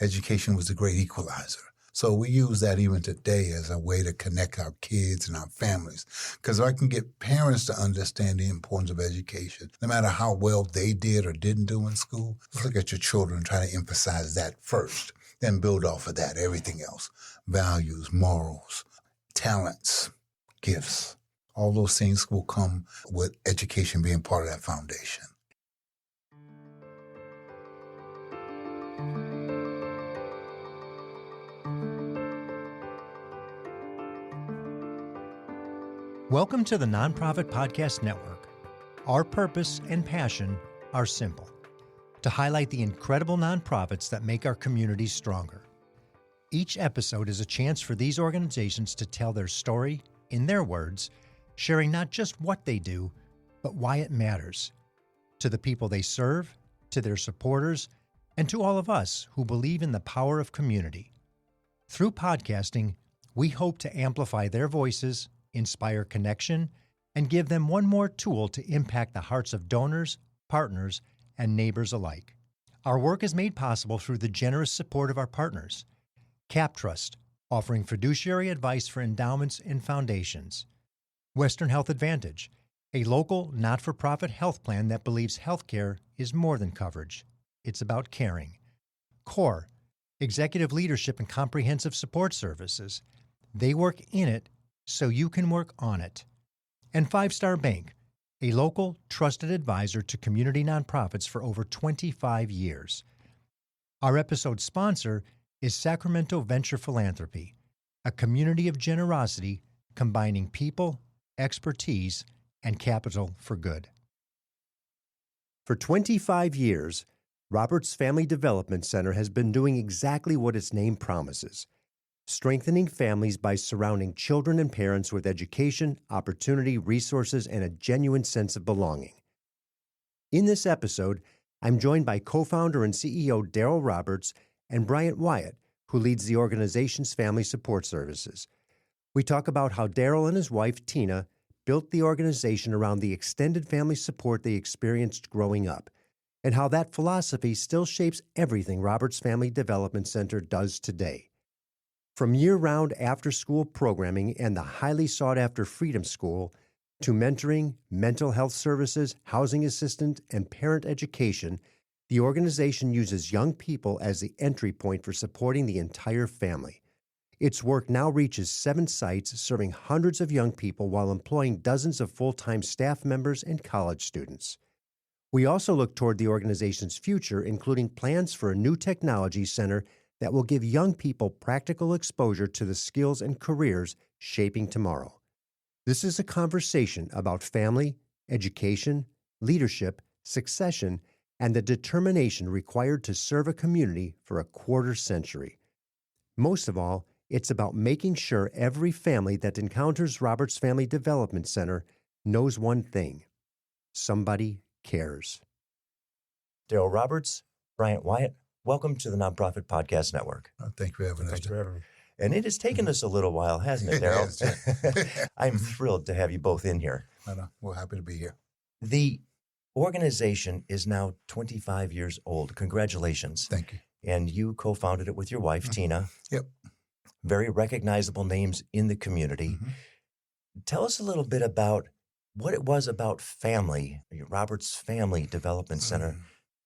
education was the great equalizer. So we use that even today as a way to connect our kids and our families. Because if I can get parents to understand the importance of education, no matter how well they did or didn't do in school, let's look at your children and try to emphasize that first, then build off of that, everything else. Values, morals, talents, gifts. All those things will come with education being part of that foundation. Welcome to the Nonprofit Podcast Network. Our purpose and passion are simple: to highlight the incredible nonprofits that make our communities stronger. Each episode is a chance for these organizations to tell their story in their words, sharing not just what they do, but why it matters to the people they serve, to their supporters, and to all of us who believe in the power of community. Through podcasting, we hope to amplify their voices, inspire connection, and give them one more tool to impact the hearts of donors, partners, and neighbors alike. Our work is made possible through the generous support of our partners. CapTrust, offering fiduciary advice for endowments and foundations. Western Health Advantage, a local, not-for-profit health plan that believes healthcare is more than coverage. It's about caring. CORE, executive leadership and comprehensive support services. They work in it so you can work on it. And Five Star Bank, a local, trusted advisor to community nonprofits for over 25 years. Our episode sponsor is Sacramento Venture Philanthropy, a community of generosity combining people, expertise, and capital for good. For 25 years, Roberts Family Development Center has been doing exactly what its name promises: strengthening families by surrounding children and parents with education, opportunity, resources, and a genuine sense of belonging. In this episode, I'm joined by co-founder and CEO Derrell Roberts and Bryant Wyatt, who leads the organization's family support services. We talk about how Derrell and his wife, Tina, built the organization around the extended family support they experienced growing up, and how that philosophy still shapes everything Roberts Family Development Center does today. From year-round after-school programming and the highly sought-after Freedom School, to mentoring, mental health services, housing assistance, and parent education, the organization uses young people as the entry point for supporting the entire family. Its work now reaches 7 sites, serving hundreds of young people while employing dozens of full-time staff members and college students. We also look toward the organization's future, including plans for a new technology center that will give young people practical exposure to the skills and careers shaping tomorrow. This is a conversation about family, education, leadership, succession, and the determination required to serve a community for a quarter century. Most of all, it's about making sure every family that encounters Roberts Family Development Center knows one thing: somebody cares. Derrell Roberts, Bryant Wyatt, welcome to the Nonprofit Podcast Network. Thank you for having us. Thanks for having me. And it has taken us a little while, hasn't it, Derrell? I'm thrilled to have you both in here. I know. We're happy to be here. The organization is now 25 years old. Congratulations. Thank you. And you co-founded it with your wife, Tina. Yep. Very recognizable names in the community. Tell us a little bit about what it was about family, Roberts Family Development Center,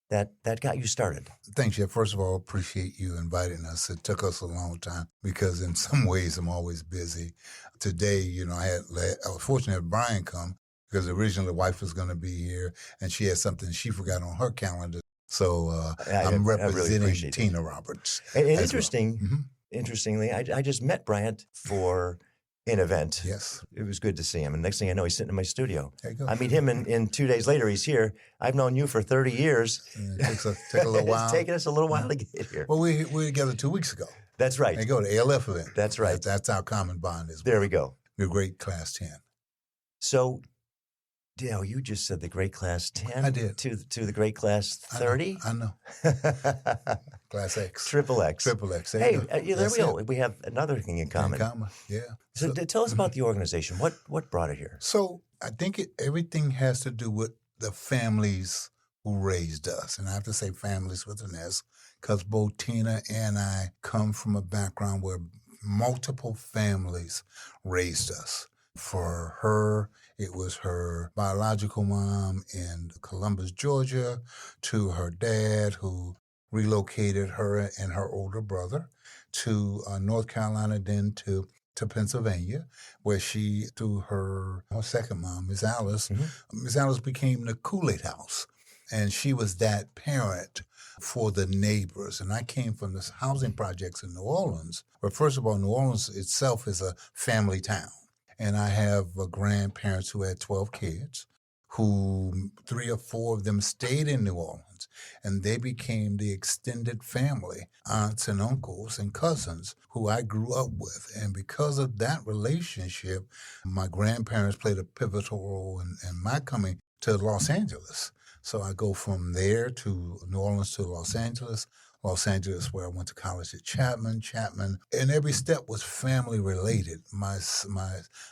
that got you started. Thanks, Jeff. First of all, appreciate you inviting us. It took us a long time because in some ways I'm always busy. Today, I was fortunate to have Brian come because originally the wife was going to be here and she had something she forgot on her calendar. So I'm representing really Tina Roberts. And interestingly, I just met Bryant for an event. Yes. It was good to see him. And next thing I know, he's sitting in my studio. There you go. I meet him and 2 days later, he's here. I've known you for 30 years. It take a little while. It's taken us a little while to get here. Well, we were together 2 weeks ago. That's right. And go to the ALF event. That's right. That's our common bond as well. There we go. We're great class 10. So, you just said the great class 10. I did. To the great class 30? I know. Class X. Triple X. Hey, there we go. We have another thing in common. Yeah. So tell us about the organization. What brought it here? So I think everything has to do with the families who raised us. And I have to say families with an S because both Tina and I come from a background where multiple families raised us. For her, it was her biological mom in Columbus, Georgia, to her dad, who relocated her and her older brother to North Carolina, then to Pennsylvania, where she, through her second mom, Miss Alice, Miss Alice became the Kool-Aid House. And she was that parent for the neighbors. And I came from the housing projects in New Orleans, where, first of all, New Orleans itself is a family town. And I have grandparents who had 12 kids, who 3 or 4 of them stayed in New Orleans, and they became the extended family, aunts and uncles and cousins who I grew up with. And because of that relationship, my grandparents played a pivotal role in my coming to Los Angeles. So I go from there to New Orleans to Los Angeles, where I went to college at Chapman, and every step was family related. My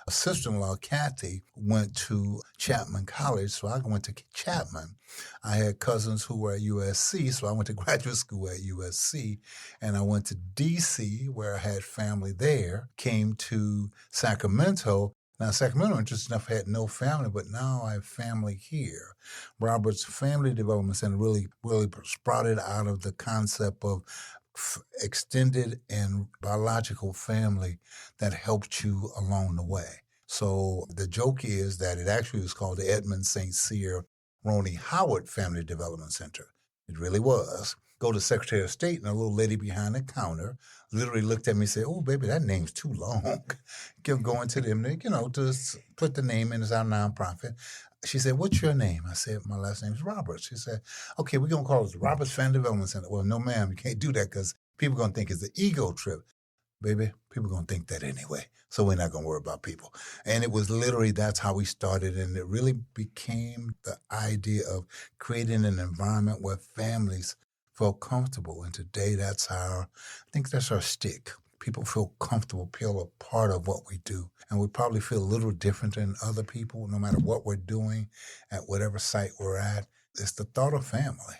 sister-in-law, Kathy, went to Chapman College, so I went to Chapman. I had cousins who were at USC, so I went to graduate school at USC, and I went to D.C., where I had family there, came to Sacramento. Now, Sacramento, interesting enough, had no family, but now I have family here. Roberts Family Development Center really sprouted out of the concept of extended and biological family that helped you along the way. So the joke is that it actually was called the Edmund St. Cyr Roney Howard Family Development Center. It really was. Go to Secretary of State, and a little lady behind the counter literally looked at me and said, "Oh, baby, that name's too long." Kept going to them, to put the name in as our nonprofit. She said, "What's your name?" I said, "My last name's Roberts." She said, "Okay, we're going to call it the Roberts Family Development Center." Well, no, ma'am, you can't do that because people are going to think it's the ego trip. Baby, people are going to think that anyway. So we're not going to worry about people. And it was literally, that's how we started. And it really became the idea of creating an environment where families felt comfortable. And today I think that's our stick. People feel comfortable, feel a part of what we do. And we probably feel a little different than other people, no matter what we're doing at whatever site we're at. It's the thought of family.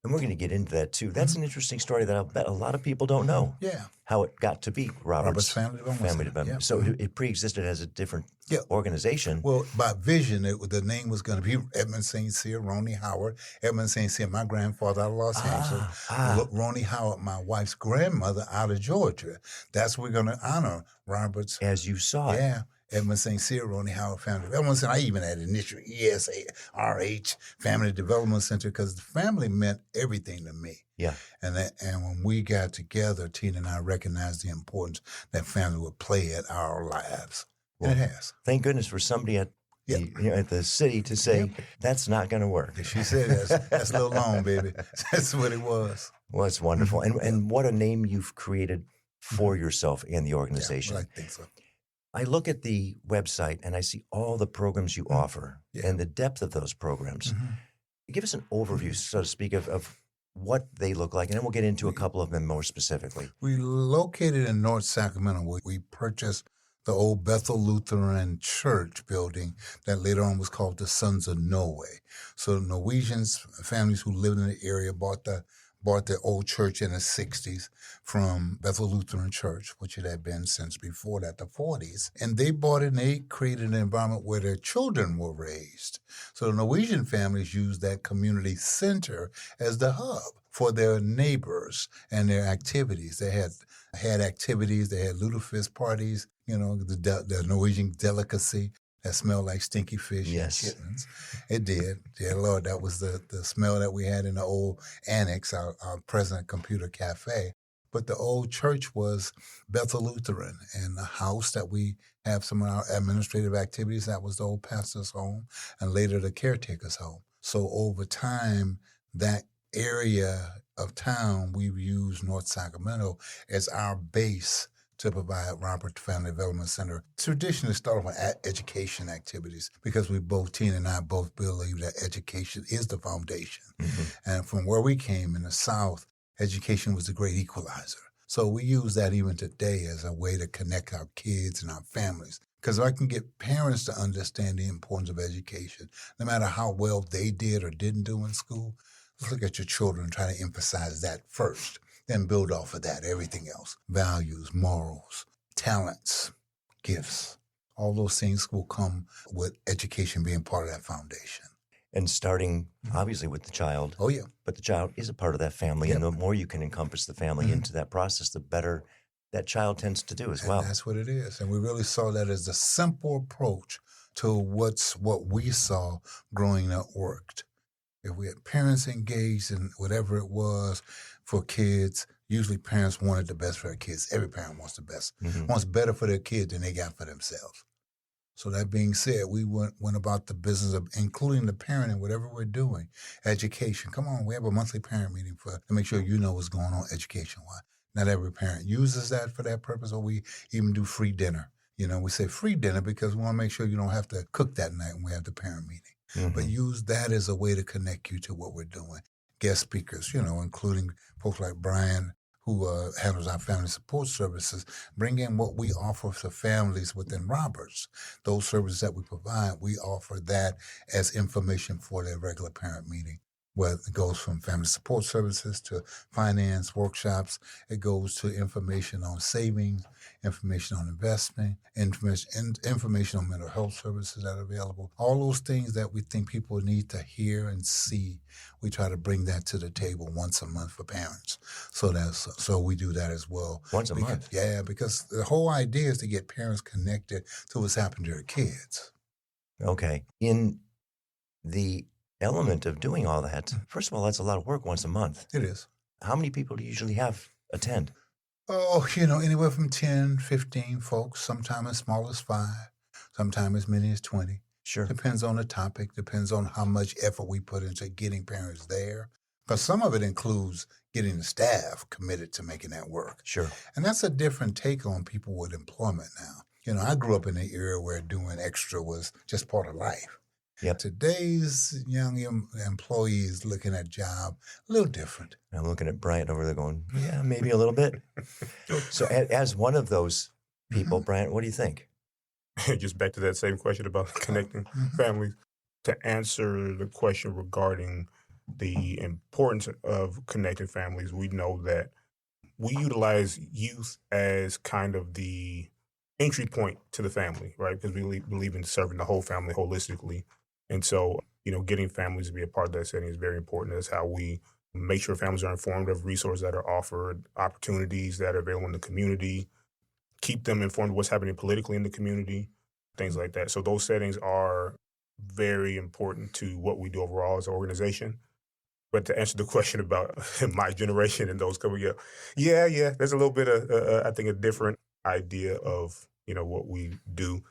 And we're going to get into that too. That's an interesting story that I'll bet a lot of people don't know. Yeah. How it got to be Roberts Family Development. Yeah. So it pre-existed as a different organization. Well, by vision, the name was going to be Edmund St. Cyr, Roney Howard. Edmund St. Cyr, my grandfather out of Los Angeles. Roney Howard, my wife's grandmother out of Georgia. That's what we're going to honor Roberts. As you saw it. Yeah. Edmund St. Cyr, Roney Howard Family Development Center. I even had initial ESARH, Family Development Center, because the family meant everything to me. Yeah. And when we got together, Tina and I recognized the importance that family would play at our lives. Well, and it has. Thank goodness for somebody at the city to say, that's not going to work. She said, that's a little long, baby. That's what it was. Well, it's wonderful. And what a name you've created for yourself and the organization. Yeah, well, I think so. I look at the website and I see all the programs you offer and the depth of those programs. Give us an overview, so to speak, of what they look like, and then we'll get into a couple of them more specifically. We located in North Sacramento. We purchased the old Bethel Lutheran Church building that later on was called the Sons of Norway. So Norwegians, families who lived in the area, bought the old church in the 60s from Bethel Lutheran Church, which it had been since before that, the 40s. And they bought it and they created an environment where their children were raised. So the Norwegian families used that community center as the hub for their neighbors and their activities. They had activities, they had lutefisk parties, the Norwegian delicacy that smelled like stinky fish and kittens. It did. Dear Lord, that was the smell that we had in the old annex, our present computer cafe. But the old church was Bethel Lutheran, and the house that we have some of our administrative activities, that was the old pastor's home, and later the caretaker's home. So over time, that area of town, we've used North Sacramento as our base to provide Roberts Family Development Center. Traditionally started with education activities because Tina and I both believe that education is the foundation. And from where we came in the South, education was the great equalizer. So we use that even today as a way to connect our kids and our families. Because if I can get parents to understand the importance of education, no matter how well they did or didn't do in school, let's look at your children and try to emphasize that first. Then build off of that, everything else. Values, morals, talents, gifts. All those things will come with education being part of that foundation. And starting, obviously, with the child. Oh, yeah. But the child is a part of that family. Yep. And the more you can encompass the family into that process, the better that child tends to do as well. And that's what it is. And we really saw that as the simple approach to what we saw growing up worked. If we had parents engaged in whatever it was for kids, usually parents wanted the best for their kids. Every parent wants the best, wants better for their kids than they got for themselves. So that being said, we went about the business of including the parent in whatever we're doing. Education. Come on, we have a monthly parent meeting to make sure you know what's going on education-wise. Not every parent uses that for that purpose, or we even do free dinner. We say free dinner because we want to make sure you don't have to cook that night when we have the parent meeting. But use that as a way to connect you to what we're doing. Guest speakers, including folks like Bryant, who handles our family support services, bring in what we offer to families within Roberts. Those services that we provide, we offer that as information for their regular parent meeting. Well, it goes from family support services to finance workshops. It goes to information on savings, information on investing, information on mental health services that are available. All those things that we think people need to hear and see, we try to bring that to the table once a month for parents. So we do that as well. Once a month? Yeah, because the whole idea is to get parents connected to what's happening to their kids. Okay. In the element of doing all that, first of all, that's a lot of work once a month. It is. How many people do you usually have attend? Oh, anywhere from 10, 15 folks, sometimes as small as 5, sometimes as many as 20. Sure. Depends on the topic, depends on how much effort we put into getting parents there. Because some of it includes getting the staff committed to making that work. Sure. And that's a different take on people with employment now. I grew up in an era where doing extra was just part of life. Yep. Today's young employees looking at job a little different. I'm looking at Bryant over there going, yeah, maybe a little bit. So as one of those people, Bryant, what do you think? Just back to that same question about connecting families. To answer the question regarding the importance of connecting families, we know that we utilize youth as kind of the entry point to the family, right? Because we believe in serving the whole family holistically. And so, getting families to be a part of that setting is very important. That's how we make sure families are informed of resources that are offered, opportunities that are available in the community, keep them informed of what's happening politically in the community, things like that. So those settings are very important to what we do overall as an organization. But to answer the question about my generation and those coming up, yeah, there's a little bit of, I think, a different idea of, what we do.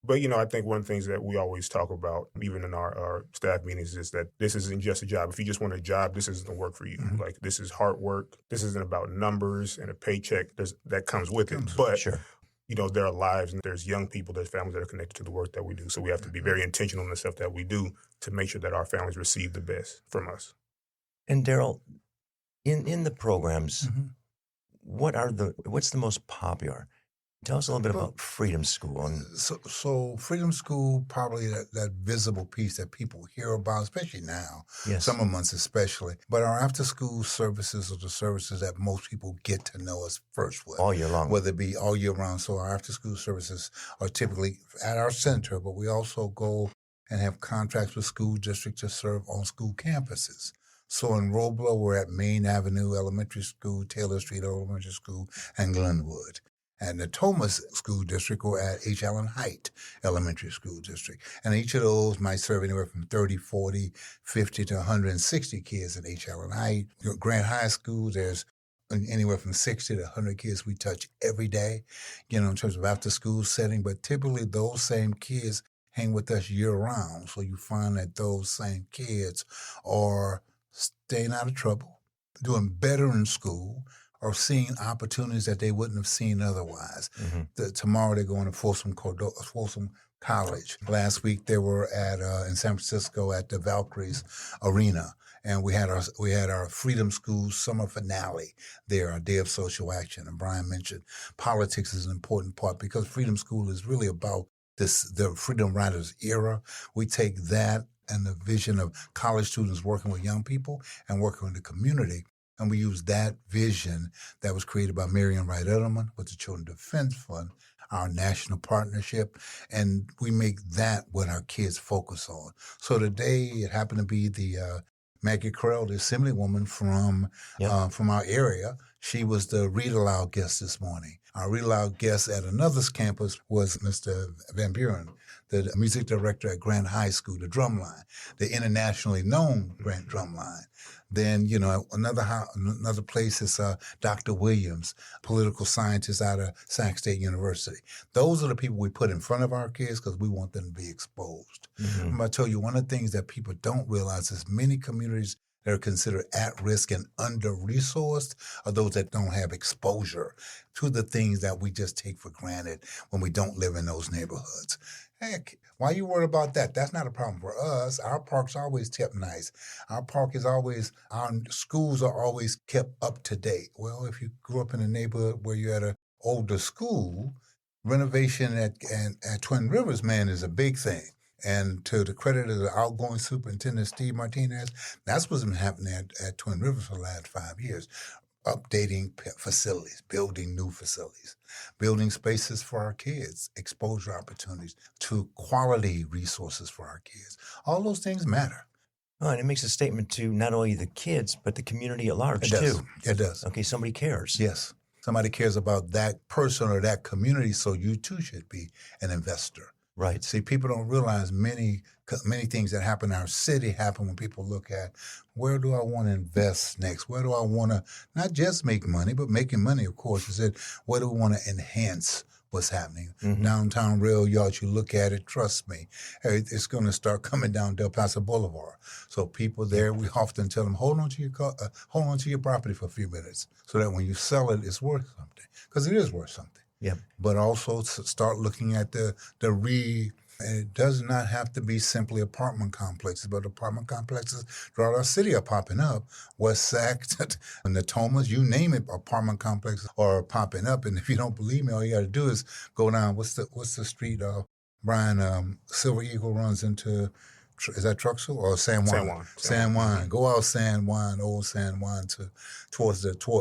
But, I think one of the things that we always talk about, even in our staff meetings, is that this isn't just a job. If you just want a job, this isn't the work for you. Like, this is hard work. This isn't about numbers and a paycheck that comes with it. But, Sure. There are lives and there's young people, there's families that are connected to the work that we do. So we have to be very intentional in the stuff that we do to make sure that our families receive the best from us. And Derrell, in the programs, what's the most popular? Tell us a little bit about Freedom School. So Freedom School, probably that visible piece that people hear about, especially now, summer months especially. But our after-school services are the services that most people get to know us first with. All year long. Whether it be all year round. So our after-school services are typically at our center, but we also go and have contracts with school districts to serve on school campuses. So in Roblo, we're at Main Avenue Elementary School, Taylor Street Elementary School, and Glenwood. And the Natomas School District or at H. Allen Height Elementary School District. And each of those might serve anywhere from 30, 40, 50 to 160 kids in H. Allen Height. Grant High School, there's anywhere from 60 to 100 kids we touch every day, in terms of after school setting. But typically those same kids hang with us year round. So you find that those same kids are staying out of trouble, doing better in school, or seeing opportunities that they wouldn't have seen otherwise. Tomorrow they're going to Folsom College. Last week they were in San Francisco at the Valkyries Arena, and we had our Freedom School summer finale there, our Day of Social Action. And Brian mentioned politics is an important part because Freedom School is really about the Freedom Riders era. We take that and the vision of college students working with young people and working with the community And we use that vision that was created by Marion Wright Edelman with the Children's Defense Fund, our national partnership, and we make that what our kids focus on. So today it happened to be the Maggie Carell, the assemblywoman from our area. She was the read aloud guest this morning. Our read aloud guest at another campus was Mr. Van Buren, the music director at Grant High School, the drumline, the internationally known Grant drumline. Then, another place is Dr. Williams, political scientist out of Sac State University. Those are the people we put in front of our kids because we want them to be exposed. I'm going to tell you, one of the things that people don't realize is many communities that are considered at-risk and under-resourced are those that don't have exposure to the things that we just take for granted when we don't live in those neighborhoods. Heck, why you worried about that? That's not a problem for us. Our park's always kept nice. Our schools are always kept up to date. Well, if you grew up in a neighborhood where you're at an older school, renovation at Twin Rivers, man, is a big thing. And to the credit of the outgoing superintendent, Steve Martinez, that's what's been happening at Twin Rivers for the last 5 years. Updating facilities, building new facilities, building spaces for our kids, exposure opportunities to quality resources for our kids. All those things matter. Oh, and it makes a statement to not only the kids, but the community at large, too. It does. Okay, somebody cares. Yes. Somebody cares about that person or that community, so you too should be an investor. Right. See, people don't realize many things that happen in our city happen when people look at where do I want to invest next? Where do I want to not just make money, but making money, of course. You said, where do we want to enhance what's happening? Downtown rail yards, you look at it, trust me, it's going to start coming down Del Paso Boulevard. So people there, we often tell them, hold on to your property for a few minutes so that when you sell it, it's worth something, because it is worth something. Yeah. But also start looking at the and it does not have to be simply apartment complexes, but apartment complexes throughout our city are popping up. West Sac, Natomas, you name it, apartment complexes are popping up. And if you don't believe me, all you got to do is go down. What's the street? Brian Silver Eagle runs into. Is that Truxell or San Juan? San Juan. Go out San Juan, old San Juan,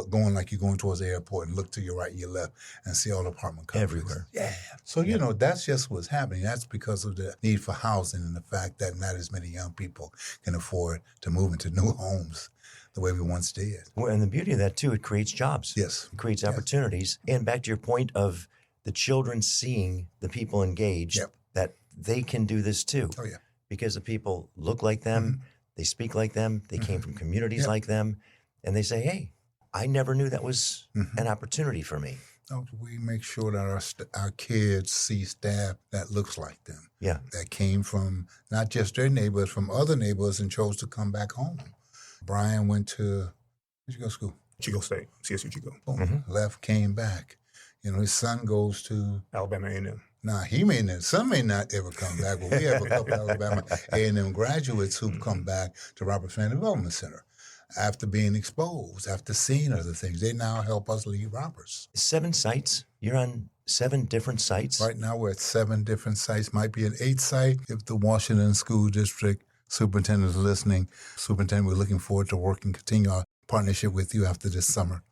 going like you're going towards the airport, and look to your right and your left and see all the apartment complexes. Everywhere. Yeah. So, that's just what's happening. That's because of the need for housing and the fact that not as many young people can afford to move into new homes the way we once did. Well, and the beauty of that, too, it creates jobs. Yes. It creates opportunities. And back to your point of the children seeing the people engaged, that they can do this, too. Oh, yeah. Because the people look like them, they speak like them, they came from communities like them, and they say, hey, I never knew that was an opportunity for me. We make sure that our kids see staff that looks like them. Yeah. That came from not just their neighborhoods, from other neighborhoods and chose to come back home. Brian went to, where'd you go to school? Chico State, CSU Chico. Left, came back. His son goes to Alabama A&M. Now, some may not ever come back, but we have a couple of Alabama A&M graduates who come back to Roberts Family Development Center after being exposed, after seeing other things. They now help us lead Roberts. 7 sites? You're on 7 different sites? Right now we're at 7 different sites. Might be an 8th site if the Washington School District superintendent is listening. Superintendent, we're looking forward to continue our partnership with you after this summer.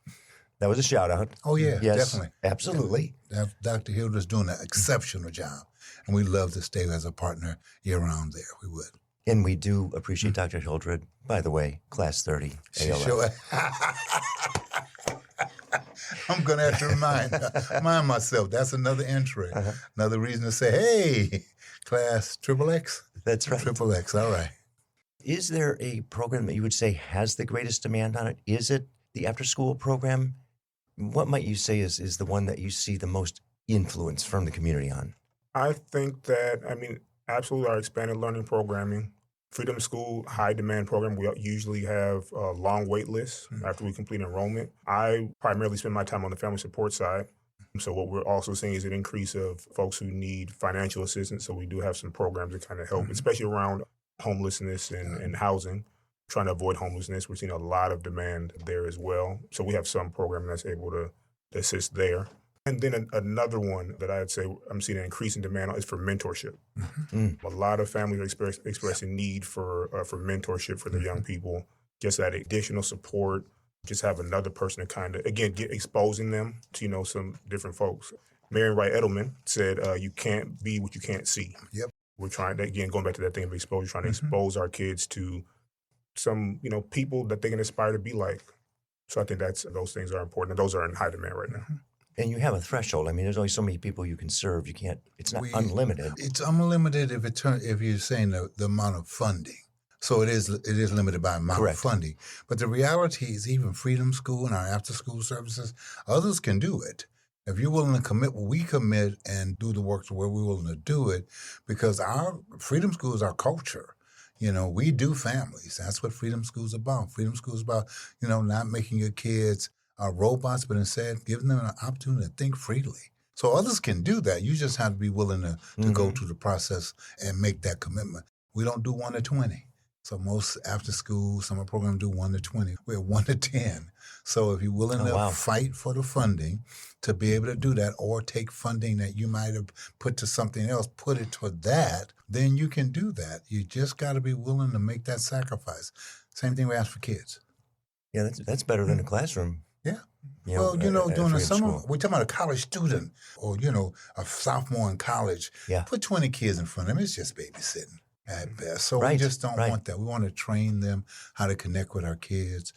That was a shout out. Oh, yeah, yes, definitely. Absolutely. Dr. Hilda's doing an exceptional job, and we'd love to stay as a partner year-round there. We would. And we do appreciate Dr. Hildred. By the way, Class 30. Sure. I'm going to have to remind myself. That's another entry. Another reason to say, hey, Class XXX. That's right. XXX, all right. Is there a program that you would say has the greatest demand on it? Is it the after-school program? What might you say is the one that you see the most influence from the community on? I think that, absolutely our expanded learning programming. Freedom School, high demand program. We usually have a long wait lists after we complete enrollment. I primarily spend my time on the family support side. So what we're also seeing is an increase of folks who need financial assistance. So we do have some programs that kind of help, especially around homelessness and housing. Trying to avoid homelessness. We're seeing a lot of demand there as well. So we have some program that's able to assist there. And then another one that I'd say I'm seeing an increasing demand on is for mentorship. A lot of families are expressing need for mentorship for their young people, just that additional support, just have another person to kind of, again, exposing them to, some different folks. Marion Wright Edelman said, you can't be what you can't see. Yep. We're trying to, again, going back to that thing of exposure, trying to expose our kids to some, people that they can aspire to be like. So I think those things are important, and those are in high demand right now. And you have a threshold. I mean, there's only so many people you can serve. You can't. It's not unlimited. It's unlimited if you're saying the amount of funding. So it is limited by amount of funding. But the reality is, even Freedom School and our after-school services, others can do it. If you're willing to commit what we commit and do the work to where we're willing to do it, because our Freedom School is our culture. We do families. That's what Freedom School is about. Freedom School is about, not making your kids robots, but instead giving them an opportunity to think freely. So others can do that. You just have to be willing to go through the process and make that commitment. We don't do 1 to 20. So most after school summer programs do 1 to 20. We're 1 to 10. So if you're willing to fight for the funding to be able to do that, or take funding that you might have put to something else, put it toward that, then you can do that. You just got to be willing to make that sacrifice. Same thing we ask for kids. Yeah, that's better than a classroom. Yeah. During the summer, we're talking about a college student or, a sophomore in college. Yeah. Put 20 kids in front of them. It's just babysitting at best. So we just don't want that. We want to train them how to connect with our kids.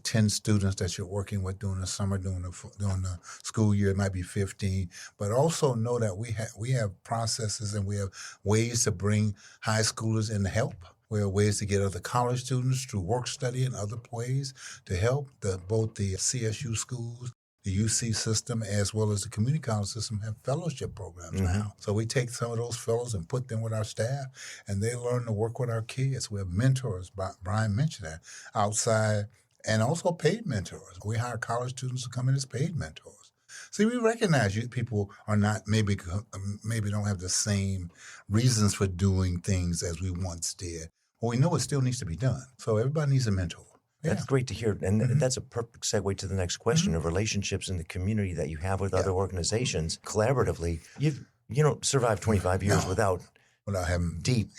10 students that you're working with during the summer, during the school year, it might be 15. But also know that we have processes and we have ways to bring high schoolers in to help. We have ways to get other college students through work study and other ways to help. Both the CSU schools, the UC system, as well as the community college system have fellowship programs now. So we take some of those fellows and put them with our staff, and they learn to work with our kids. We have mentors, Brian mentioned that, outside, and also paid mentors. We hire college students to come in as paid mentors. See, we recognize people are not, maybe don't have the same reasons for doing things as we once did. Well, we know it still needs to be done. So everybody needs a mentor. That's great to hear. And that's a perfect segue to the next question of relationships in the community that you have with other organizations collaboratively. You don't survive 25 years without having deep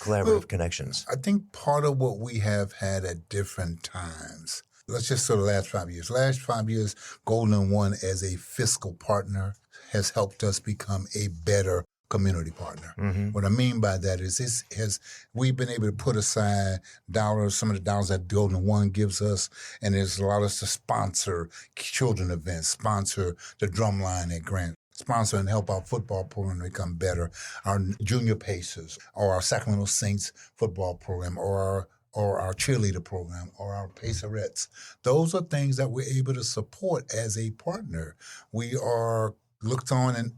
collaborative connections. I think part of what we have had at different times, let's just say the last 5 years. Last 5 years, Golden One as a fiscal partner has helped us become a better community partner. What I mean by that is we've been able to put aside some of the dollars that Golden One gives us, and it's allowed us to sponsor children events, sponsor the Drumline at Grant, sponsor and help our football program become better, our junior Pacers, or our Sacramento Saints football program, or our cheerleader program, or our Pacerettes. Those are things that we're able to support as a partner. We are looked on, and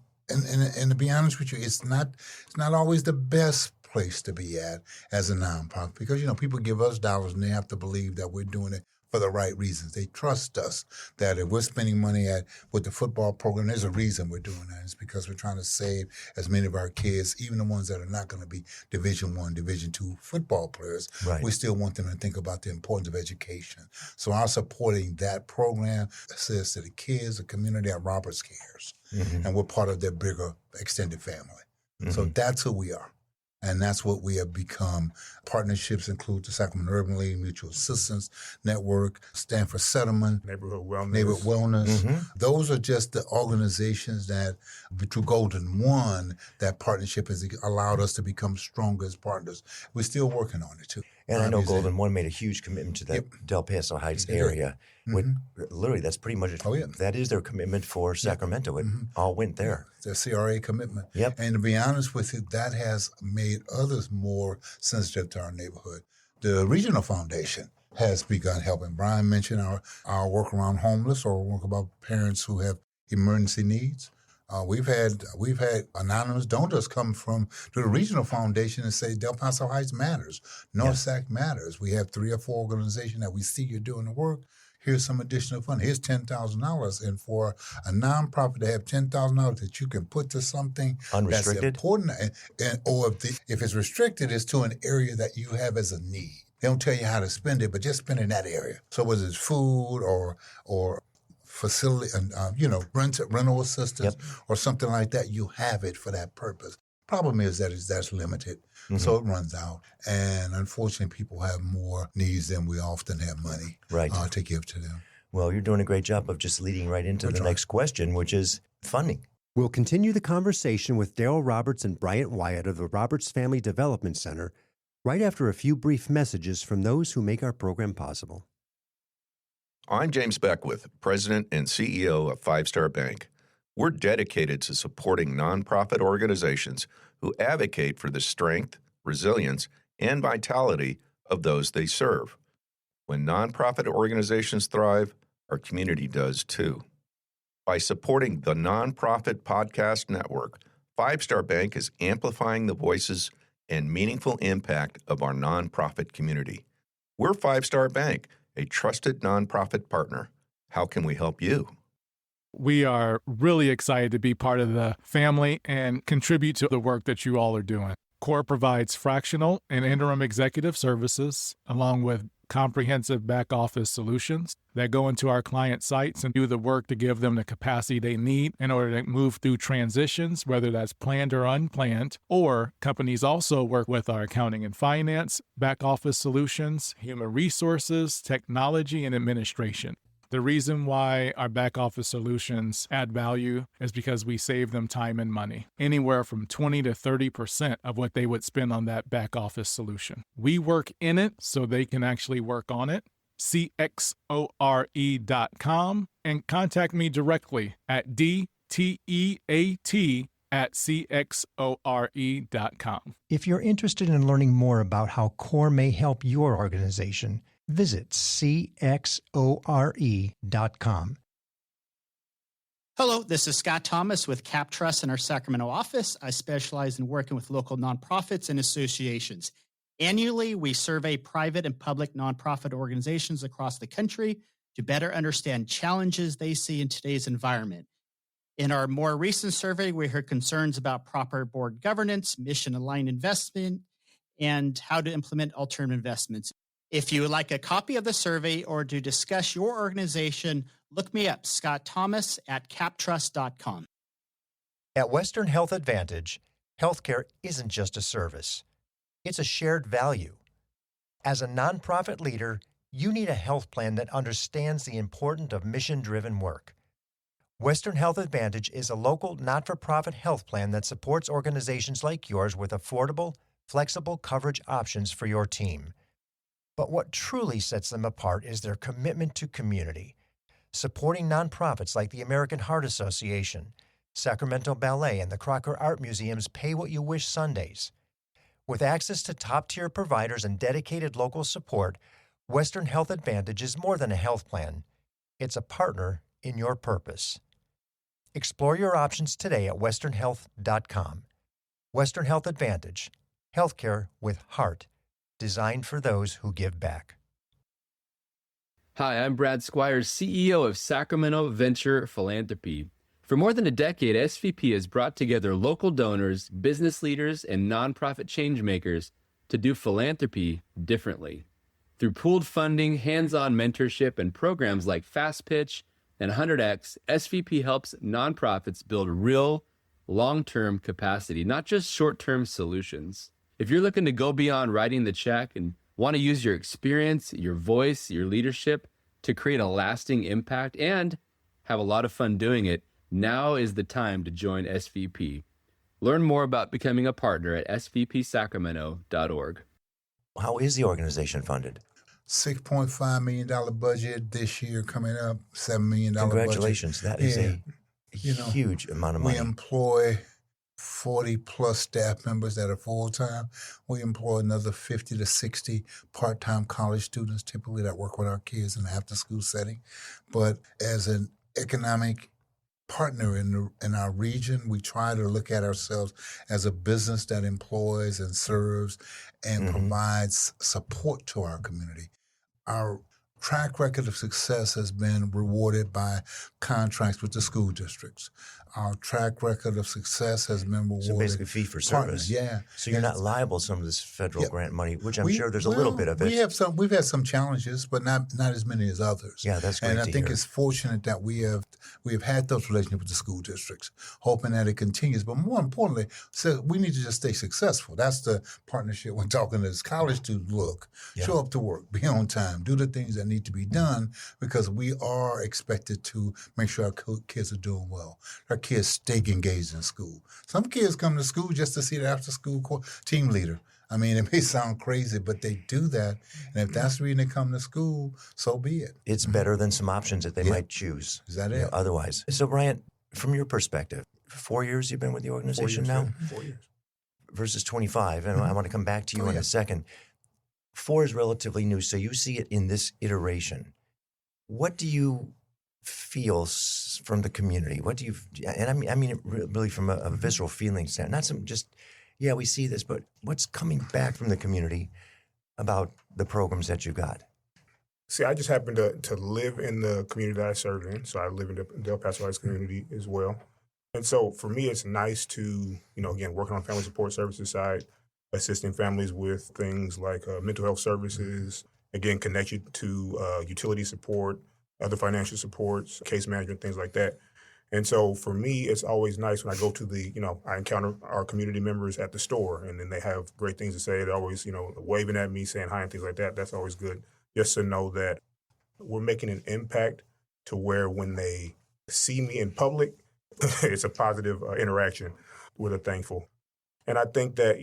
to be honest with you, it's not always the best place to be at as a nonprofit, because people give us dollars and they have to believe that we're doing it for the right reasons. They trust us that if we're spending money with the football program, there's a reason we're doing that. It's because we're trying to save as many of our kids, even the ones that are not going to be Division I, Division II football players. Right. We still want them to think about the importance of education. So our supporting that program says to the kids, the community at Roberts cares. And we're part of their bigger extended family. So that's who we are. And that's what we have become. Partnerships include the Sacramento Urban League Mutual Assistance Network, Stanford Settlement, Neighborhood Wellness. Those are just the organizations that, through Golden One, that partnership has allowed us to become stronger as partners. We're still working on it, too. And I know Golden One made a huge commitment to that Del Paso Heights area. Literally, that's pretty much that is their commitment for Sacramento. It all went there. Their CRA commitment. Yep. And to be honest with you, that has made others more sensitive to our neighborhood. The Regional Foundation has begun helping. Brian mentioned our work around homeless, or work about parents who have emergency needs. We've had anonymous donors come to the Regional Foundation and say Del Paso Heights matters, North Sac matters. We have 3 or 4 organizations that we see you're doing the work. Here's some additional funding. Here's $10,000, and for a nonprofit to have $10,000 that you can put to something unrestricted, that's important, or if it's restricted, it's to an area that you have as a need. They don't tell you how to spend it, but just spend it in that area. So whether it's food or facility, rental assistance or something like that, you have it for that purpose. Problem is that's limited, so it runs out. And unfortunately, people have more needs than we often have money to give to them. Well, you're doing a great job of just leading right into the next question, which is funding. We'll continue the conversation with Derrell Roberts and Bryant Wyatt of the Roberts Family Development Center right after a few brief messages from those who make our program possible. I'm James Beckwith, President and CEO of Five Star Bank. We're dedicated to supporting nonprofit organizations who advocate for the strength, resilience, and vitality of those they serve. When nonprofit organizations thrive, our community does too. By supporting the Nonprofit Podcast Network, Five Star Bank is amplifying the voices and meaningful impact of our nonprofit community. We're Five Star Bank, a trusted nonprofit partner. How can we help you? We are really excited to be part of the family and contribute to the work that you all are doing. CORE provides fractional and interim executive services, along with comprehensive back office solutions that go into our client sites and do the work to give them the capacity they need in order to move through transitions, whether that's planned or unplanned. Or companies also work with our accounting and finance, back office solutions, human resources, technology, and administration. The reason why our back office solutions add value is because we save them time and money, anywhere from 20 to 30% of what they would spend on that back office solution. We work in it so they can actually work on it. CXORE.com and contact me directly at DTEAT@CXORE.com. If you're interested in learning more about how CORE may help your organization, visit CXORE.com. Hello, this is Scott Thomas with Cap Trust in our Sacramento office. I specialize in working with local nonprofits and associations. Annually, we survey private and public nonprofit organizations across the country to better understand challenges they see in today's environment. In our more recent survey, we heard concerns about proper board governance, mission-aligned investment, and how to implement alternative investments. If you would like a copy of the survey or to discuss your organization, look me up, Scott Thomas at captrust.com. At Western Health Advantage, healthcare isn't just a service. It's a shared value. As a nonprofit leader, you need a health plan that understands the importance of mission-driven work. Western Health Advantage is a local, not-for-profit health plan that supports organizations like yours with affordable, flexible coverage options for your team. But what truly sets them apart is their commitment to community, supporting nonprofits like the American Heart Association, Sacramento Ballet, and the Crocker Art Museum's Pay What You Wish Sundays. With access to top-tier providers and dedicated local support, Western Health Advantage is more than a health plan. It's a partner in your purpose. Explore your options today at westernhealth.com. Western Health Advantage, healthcare with heart, designed for those who give back. Hi, I'm Brad Squires, CEO of Sacramento Venture Philanthropy. For more than a decade, SVP has brought together local donors, business leaders, and nonprofit changemakers to do philanthropy differently. Through pooled funding, hands-on mentorship, and programs like Fast Pitch and 100X, SVP helps nonprofits build real, long-term capacity, not just short-term solutions. If you're looking to go beyond writing the check and want to use your experience, your voice, your leadership to create a lasting impact and have a lot of fun doing it, now is the time to join SVP. Learn more about becoming a partner at svpsacramento.org. How is the organization funded? $6.5 million budget this year coming up, $7 million Congratulations. budget. That is a huge amount of money. We employ 40-plus staff members that are full-time. We employ another 50 to 60 part-time college students, typically, that work with our kids in the after-school setting. But as an economic partner in our region, we try to look at ourselves as a business that employs and serves and provides support to our community. Our track record of success has been rewarded by contracts with the school districts. Our track record of success has been rewarded. So basically fee for partners, service. yeah. So you're not liable to some of this federal grant money, which I'm sure there's a little bit of it. We've had some challenges, but not as many as others. Yeah, that's great and to I think hear. it's fortunate that we have had those relationships with the school districts, hoping that it continues. But more importantly, so we need to just stay successful. That's the partnership we're talking to this college students. Look, show up to work, be on time, do the things that need to be done, because we are expected to make sure our kids are doing well. Our kids stay engaged in school. Some kids come to school just to see the after-school team leader. I mean, it may sound crazy, but they do that. And if that's the reason they come to school, so be it. It's better than some options that they might choose. Is that it? Otherwise. So, Bryant, from your perspective, 4 years you've been with the organization now? 4 years. Versus 25, and I want to come back to you in a second. 4 is relatively new, so you see it in this iteration. What do you feel from the community? What do you, and I mean it really from a visceral feeling standpoint, not some just, yeah, we see this, but what's coming back from the community about the programs that you got? See, I just happen to live in the community that I serve in, so I live in the Paso Heights community as well. And so for me, it's nice to, again, working on family support services side, assisting families with things like mental health services, again, connect you to utility support, other financial supports, case management, things like that. And so for me, it's always nice when I go to I encounter our community members at the store, and then they have great things to say. They're always, waving at me, saying hi and things like that. That's always good. Just to know that we're making an impact to where when they see me in public, it's a positive interaction with a thankful. And I think that,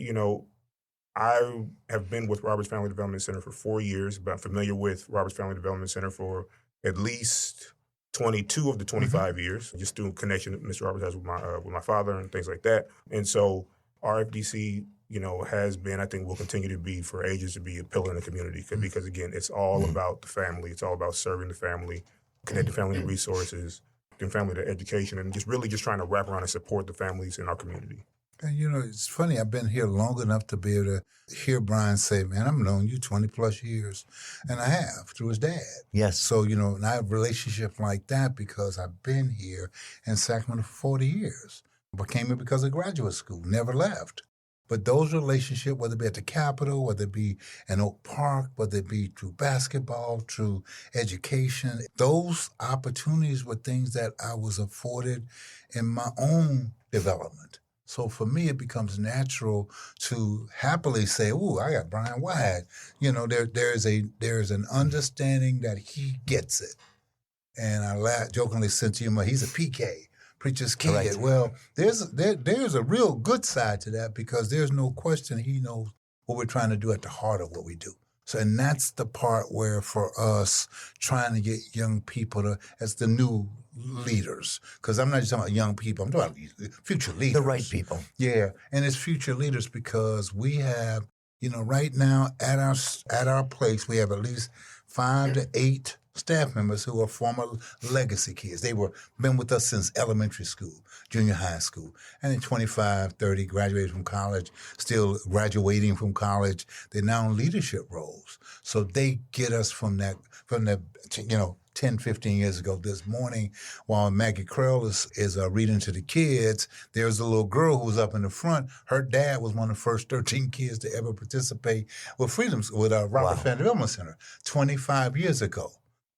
I have been with Roberts Family Development Center for 4 years, but I'm familiar with Roberts Family Development Center for at least 22 of the 25 years, just through connection that Mr. Roberts has with my father and things like that. And so RFDC, has been, I think will continue to be for ages to be a pillar in the community because again, it's all about the family. It's all about serving the family, connecting family to resources, and family to education, and just trying to wrap around and support the families in our community. And it's funny, I've been here long enough to be able to hear Brian say, man, I've known you 20 plus years. And I have, through his dad. Yes. So, and I have relationships like that because I've been here in Sacramento for 40 years. I came here because of graduate school, never left. But those relationships, whether it be at the Capitol, whether it be in Oak Park, whether it be through basketball, through education, those opportunities were things that I was afforded in my own development. So for me, it becomes natural to happily say, "Ooh, I got Bryant Wyatt." There's an understanding that he gets it, and I jokingly said to him, "He's a PK, preacher's kid." Correct. Well, there's a real good side to that because there's no question he knows what we're trying to do at the heart of what we do. So, and that's the part where for us, trying to get young people as the new leaders, because I'm not just talking about young people, I'm talking about future leaders. The right people. Yeah, and it's future leaders because we have, right now at our place, we have at least 5 to 8 staff members who are former legacy kids. They been with us since elementary school, junior high school, and then 25, 30 graduated from college, still graduating from college. They're now in leadership roles. So they get us from that 10, 15 years ago. This morning, while Maggie Krell is reading to the kids, there's a little girl who was up in the front. Her dad was one of the first 13 kids to ever participate with Robert Family Development Center 25 years ago.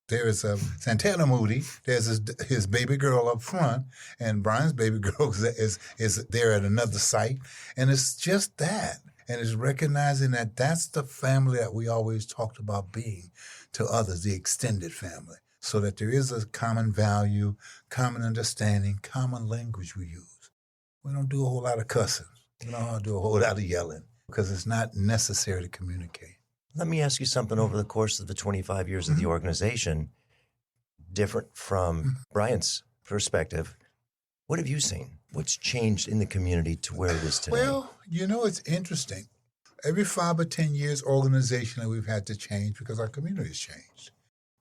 There's Santana Moody. There's his baby girl up front, and Brian's baby girl is there at another site. And it's just that. And it's recognizing that that's the family that we always talked about being to others, the extended family, so that there is a common value, common understanding, common language we use. We don't do a whole lot of cussing. We don't do a whole lot of yelling because it's not necessary to communicate. Let me ask you something over the course of the 25 years of the organization, different from Bryant's perspective. What have you seen? What's changed in the community to where it is today? Well, it's interesting. Every 5 or 10 years, organizationally, we've had to change because our community has changed.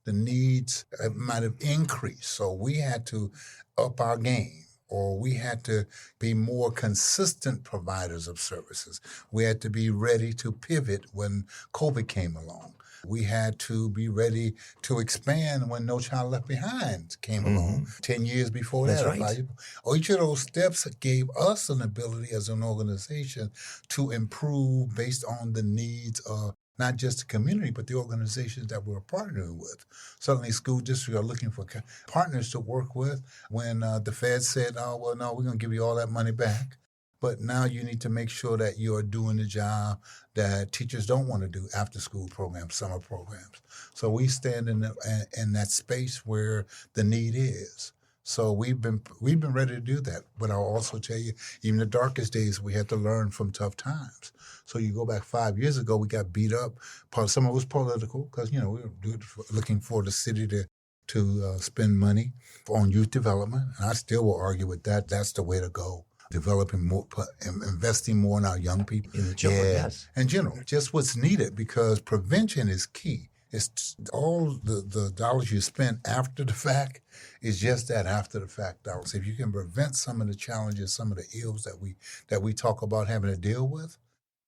The needs might have increased, so we had to up our game. Or we had to be more consistent providers of services. We had to be ready to pivot when COVID came along. We had to be ready to expand when No Child Left Behind came along 10 years before That's that. right. Each of those steps gave us an ability as an organization to improve based on the needs of not just the community, but the organizations that we're partnering with. Certainly school districts are looking for partners to work with. When the Fed said, oh, well, no, we're going to give you all that money back. But now you need to make sure that you are doing the job that teachers don't want to do, after-school programs, summer programs. So we stand in that space where the need is. So we've been ready to do that. But I'll also tell you, even the darkest days, we had to learn from tough times. So you go back 5 years ago, we got beat up. Some of it was political because, we were looking for the city to spend money on youth development. And I still will argue with that. That's the way to go. Developing more, investing more in our young people. In the children, yes. In general, just what's needed, because prevention is key. It's all the dollars you spend after the fact is just that, after the fact dollars. If you can prevent some of the challenges, some of the ills that we talk about having to deal with,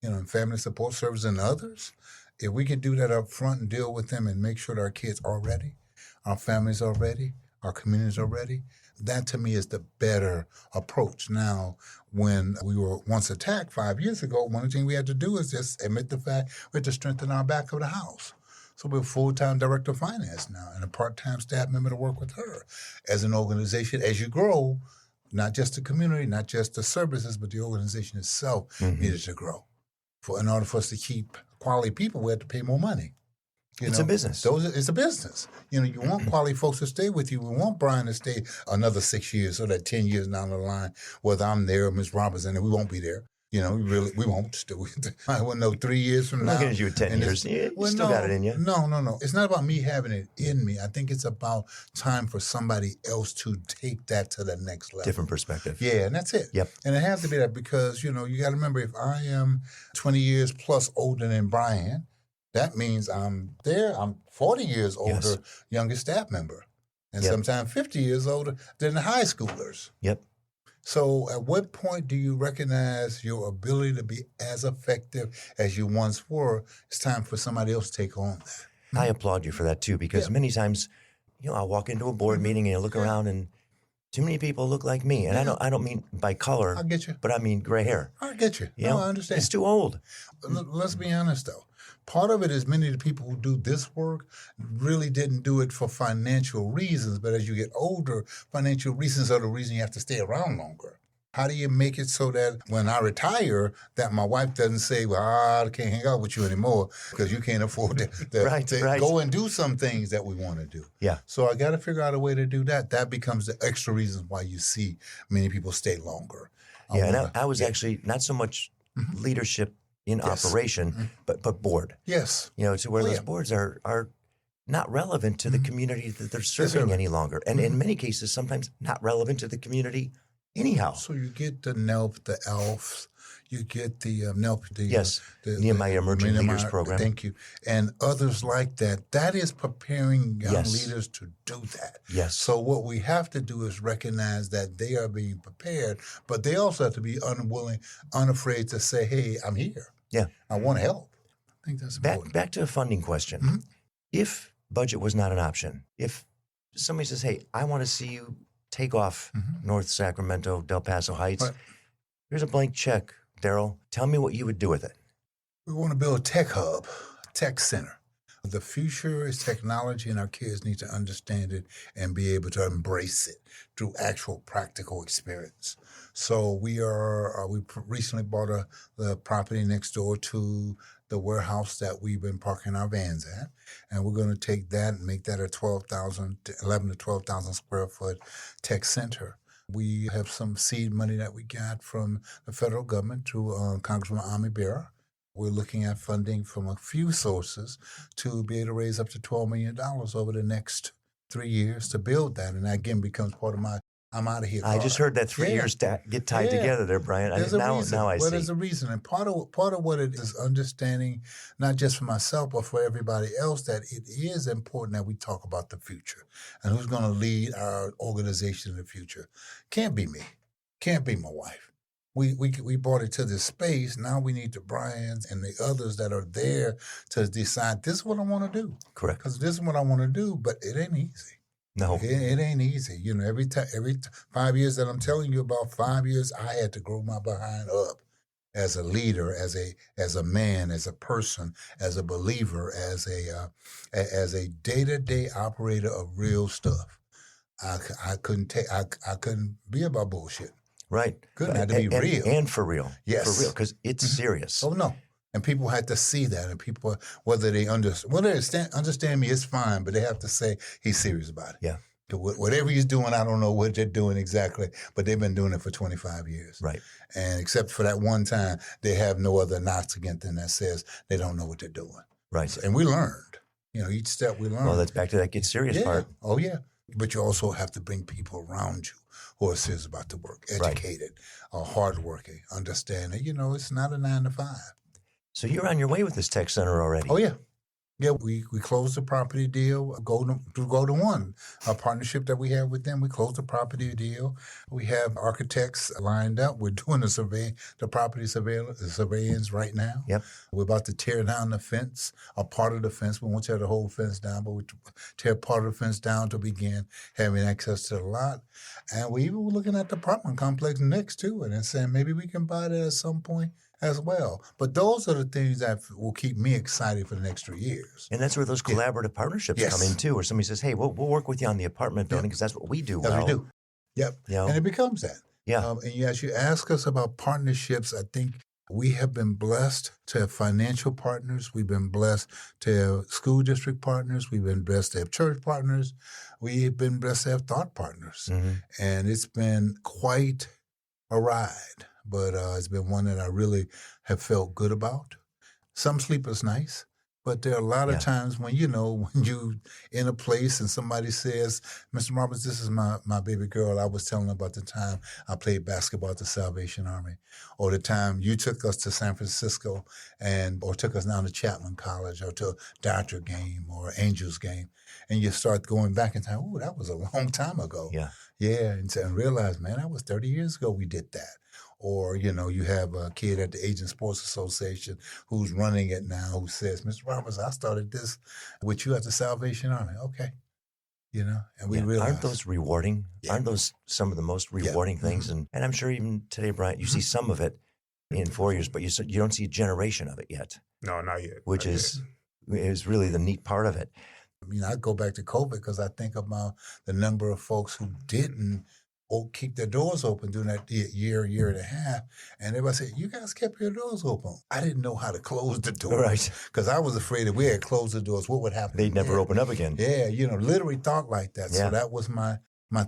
in family support services and others, if we can do that up front and deal with them and make sure that our kids are ready, our families are ready, our communities are ready, that to me is the better approach. Now, when we were once attacked 5 years ago, one of the things we had to do is just admit the fact we had to strengthen our back of the house. So we're a full-time director of finance now and a part-time staff member to work with her. As an organization, as you grow, not just the community, not just the services, but the organization itself needed to grow. In order for us to keep quality people, we had to pay more money. It's a business. It's a business. You want quality folks to stay with you. We want Brian to stay another 6 years, so that 10 years down the line, whether I'm there or Ms. Robinson, and we won't be there. We won't. I won't know 3 years from now. Looking at you at 10 years, you still got it in you. No. It's not about me having it in me. I think it's about time for somebody else to take that to the next level. Different perspective. Yeah, and that's it. Yep. And it has to be that because, you got to remember, if I am 20 years plus older than Brian, that means I'm 40 years older, youngest staff member, and sometimes 50 years older than the high schoolers. Yep. So at what point do you recognize your ability to be as effective as you once were? It's time for somebody else to take on that. I applaud you for that too, because many times, I'll walk into a board meeting and I look around and too many people look like me. And I don't mean by color. I get you. But I mean gray hair. I get you. No, I understand. It's too old. Let's be honest, though. Part of it is many of the people who do this work really didn't do it for financial reasons. But as you get older, financial reasons are the reason you have to stay around longer. How do you make it so that when I retire, that my wife doesn't say, well, I can't hang out with you anymore because you can't afford to go and do some things that we want to do. Yeah. So I got to figure out a way to do that. That becomes the extra reason why you see many people stay longer. I was actually not so much leadership in operation, but board. Yes. To where those boards are not relevant to the community that they're serving any longer. And in many cases, sometimes not relevant to the community anyhow. So you get the NELP, the ELFs, you get the NELP, the Nehemiah Emerging Leaders Program. Thank you. And others like that. That is preparing young leaders to do that. Yes. So what we have to do is recognize that they are being prepared, but they also have to be unafraid to say, hey, I'm here. Yeah. I want to help. I think that's important. Back to a funding question. If budget was not an option, if somebody says, hey, I want to see you take off North Sacramento, Del Paso Heights, here's a blank check, Derrell. Tell me what you would do with it. We want to build a tech hub, a tech center. The future is technology, and our kids need to understand it and be able to embrace it through actual practical experience. So we recently bought the property next door to the warehouse that we've been parking our vans at, and we're going to take that and make that a 11 to 12,000 square foot tech center. We have some seed money that we got from the federal government through Congressman Ami Bera. We're looking at funding from a few sources to be able to raise up to $12 million over the next 3 years to build that. And that, again, becomes part of my I'm out of here. I just heard that 3 years get tied together there, Bryant. Now I see. There's a reason. And part of what it is understanding, not just for myself, but for everybody else, that it is important that we talk about the future and who's going to lead our organization in the future. Can't be me. Can't be my wife. we brought it to this space. Now we need the Bryants and the others that are there to decide this is what I want to do. Correct. Because this is what I want to do, but it ain't easy. No. It ain't easy. You know, every 5 years that I'm telling you about, 5 years, I had to grow my behind up as a leader, as a man, as a person, as a believer, as a day-to-day operator of real stuff. I couldn't be about bullshit. Right. Couldn't have to be real. And for real. Yes. For real, because it's serious. Oh, no. And people had to see that. And people, whether they understand me, it's fine, but they have to say he's serious about it. Yeah. Whatever he's doing, I don't know what they're doing exactly, but they've been doing it for 25 years. Right. And except for that one time, they have no other knocks against them that says they don't know what they're doing. Right. And we learned. You know, each step we learned. Well, that's back to that get serious part. Oh, yeah. But you also have to bring people around you who are serious about the work, educated, hardworking, understanding. You know, it's not a 9 to 5. So you're on your way with this tech center already. Oh, yeah. Yeah, we closed the property deal, Golden One, a partnership that we have with them. We closed the property deal. We have architects lined up. We're doing the property surveillance right now. Yep. We're about to tear down the fence, a part of the fence. We won't tear the whole fence down, but we tear part of the fence down to begin having access to the lot. And we even were looking at the apartment complex next to it and saying maybe we can buy that at some point as well. But those are the things that will keep me excited for the next 3 years. And that's where those collaborative partnerships come in too, where somebody says, hey, we'll work with you on the apartment building because that's what we do well. Yes, we do. Yep. You know? And it becomes that. Yeah. And as you ask us about partnerships, I think we have been blessed to have financial partners. We've been blessed to have school district partners. We've been blessed to have church partners. We've been blessed to have thought partners. Mm-hmm. And it's been quite a ride, but it's been one that I really have felt good about. Some sleepless nights, but there are a lot of times when you in a place and somebody says, Mr. Roberts, this is my baby girl. I was telling about the time I played basketball at the Salvation Army, or the time you took us to San Francisco or took us down to Chapman College or to a Dodger game or Angels game. And you start going back in time, oh, that was a long time ago. Yeah. Yeah, and realize, man, that was 30 years ago we did that. Or, you have a kid at the Agent Sports Association who's running it now who says, Mr. Roberts, I started this with you at the Salvation Army. Okay. And we realize. Aren't those rewarding? Yeah. Aren't those some of the most rewarding things? Mm-hmm. And I'm sure even today, Bryant, you see some of it in 4 years, but you don't see a generation of it yet. No, not yet. Which is really the neat part of it. I go back to COVID because I think about the number of folks who didn't keep their doors open during that year and a half. And everybody said, you guys kept your doors open. I didn't know how to close the doors. Right. Because I was afraid if we had closed the doors, what would happen? They'd never open up again. Yeah, literally thought like that. Yeah. So that was my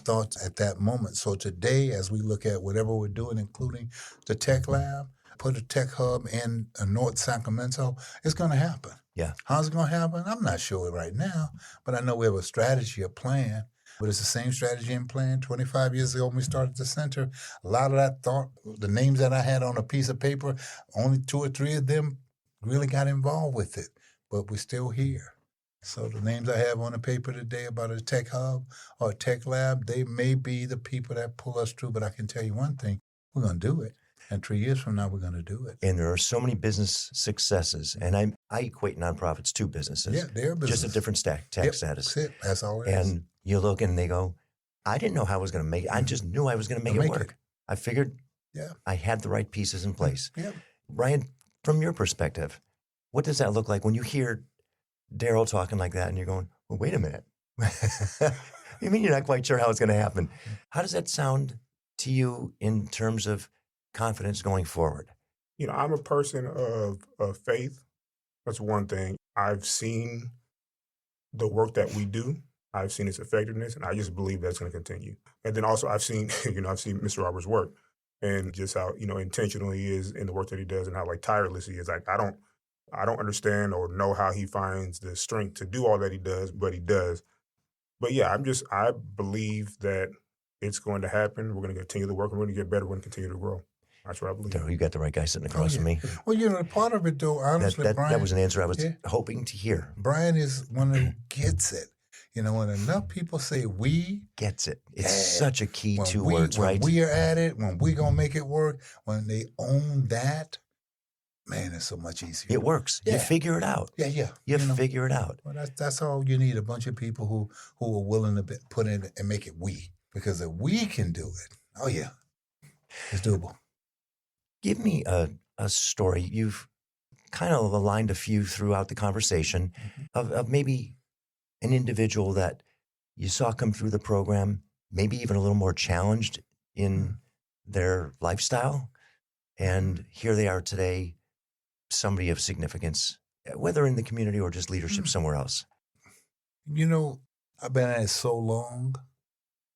thoughts at that moment. So today, as we look at whatever we're doing, including the tech lab, put a tech hub in North Sacramento, it's going to happen. Yeah. How's it going to happen? I'm not sure right now, but I know we have a strategy, a plan. But it's the same strategy and plan. 25 years ago when we started the center, a lot of that thought, the names that I had on a piece of paper, only 2 or 3 of them really got involved with it. But we're still here. So the names I have on the paper today about a tech hub or a tech lab, they may be the people that pull us through. But I can tell you one thing, we're going to do it. And 3 years from now, we're going to do it. And there are so many business successes. And I equate nonprofits to businesses. Yeah, they're businesses. Just a different tax status. That's it. That's all it is. And you look and they go, I didn't know how I was going to make it. I just knew I was going to make it work. I figured I had the right pieces in place. Yeah. Ryan, from your perspective, what does that look like when you hear Derrell talking like that and you're going, well, wait a minute. You mean you're not quite sure how it's going to happen? How does that sound to you in terms of confidence going forward? I'm a person of faith. That's one thing. I've seen the work that we do. I've seen its effectiveness, and I just believe that's going to continue. And then also I've seen Mr. Roberts' work and just how, intentional he is in the work that he does and how tireless he is. I don't understand or know how he finds the strength to do all that he does, but he does. But yeah, I believe that it's going to happen. We're going to continue the work. We're going to get better. We're going to continue to grow. That's what I believe. You got the right guy sitting across from me. Well, part of it, though, honestly, that Brian. That was an answer I was hoping to hear. Brian is one who gets it. When enough people say we, Gets it. It's yeah, such a key when two we, words, when right? we are at it, when we going to make it work, when they own that, man, it's so much easier. It works. Yeah. You figure it out. Yeah. You figure it out. Well, that's all you need, a bunch of people who are willing to put in and make it we. Because if we can do it, oh yeah, it's doable. Give me a story. You've kind of aligned a few throughout the conversation of maybe an individual that you saw come through the program, maybe even a little more challenged in their lifestyle. And here they are today, somebody of significance, whether in the community or just leadership somewhere else. I've been at it so long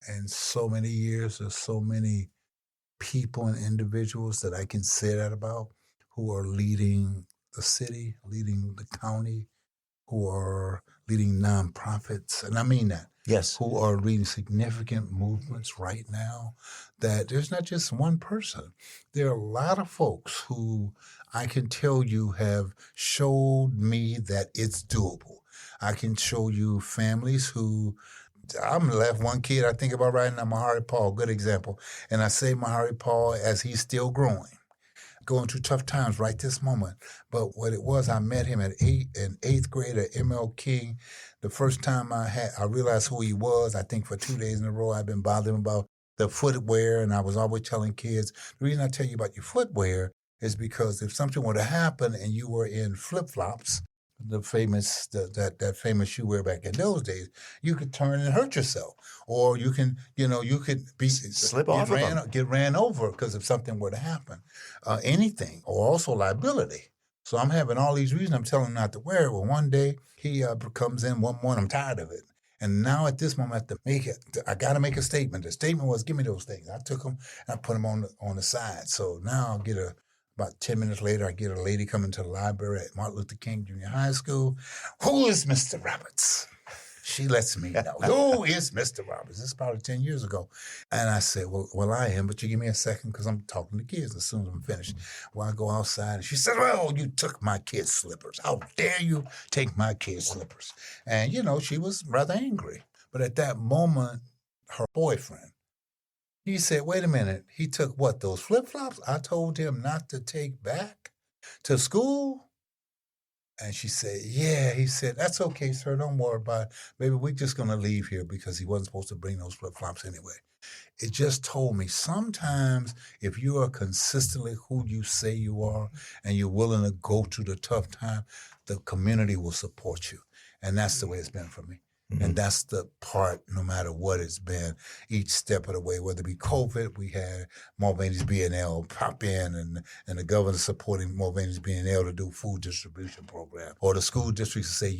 and so many years. There's so many people and individuals that I can say that about who are leading the city, leading the county, who are leading nonprofits. And I mean that. Yes. Who are leading significant movements right now, that there's not just one person. There are a lot of folks who I can tell you have showed me that it's doable. I can show you families who, I'm left one kid I think about right now, Mahari Paul, good example. And I say Mahari Paul as he's still growing, going through tough times right this moment. But what it was, I met him in eighth grade at ML King. The first time I realized who he was, I think for 2 days in a row, I've been bothering him about the footwear. And I was always telling kids, the reason I tell you about your footwear is because if something were to happen and you were in flip-flops, the famous that famous shoe wear back in those days, you could turn and hurt yourself, or you can be slip off of them. Get ran over because if something were to happen, anything, or also liability. So I'm having all these reasons. I'm telling him not to wear it. Well, one day he comes in one morning. I'm tired of it, and now at this moment I have to make it. I got to make a statement. The statement was, "Give me those things." I took them and I put them on the side. So now I'll get About 10 minutes later, I get a lady coming to the library at Martin Luther King Junior High School. Who is Mr. Roberts? She lets me know. Who is Mr. Roberts? This is probably 10 years ago. And I said, well, I am, but you give me a second because I'm talking to kids as soon as I'm finished. Well, I go outside and she said, well, you took my kid's slippers. How dare you take my kid's slippers? And, she was rather angry. But at that moment, her boyfriend, he said, wait a minute, he took what, those flip-flops I told him not to take back to school? And she said, yeah. He said, that's okay, sir, don't worry about it. Baby, we're just going to leave here because he wasn't supposed to bring those flip-flops anyway. It just told me sometimes if you are consistently who you say you are and you're willing to go through the tough time, the community will support you. And that's the way it's been for me. Mm-hmm. And that's the part, no matter what it's been, each step of the way, whether it be COVID, we had Mulvaney's B&L pop in and the governor supporting Mulvaney's B&L to do food distribution program. Or the school districts say,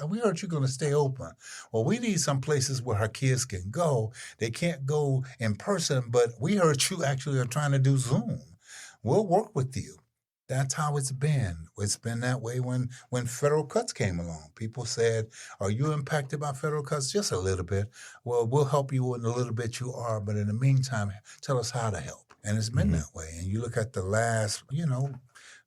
we heard you're going to stay open. Well, we need some places where our kids can go. They can't go in person, but we heard you actually are trying to do Zoom. We'll work with you. That's how it's been. It's been that way when federal cuts came along. People said, are you impacted by federal cuts? Just a little bit. Well, we'll help you in a little bit you are, but in the meantime, tell us how to help. And it's been that way. And you look at the last,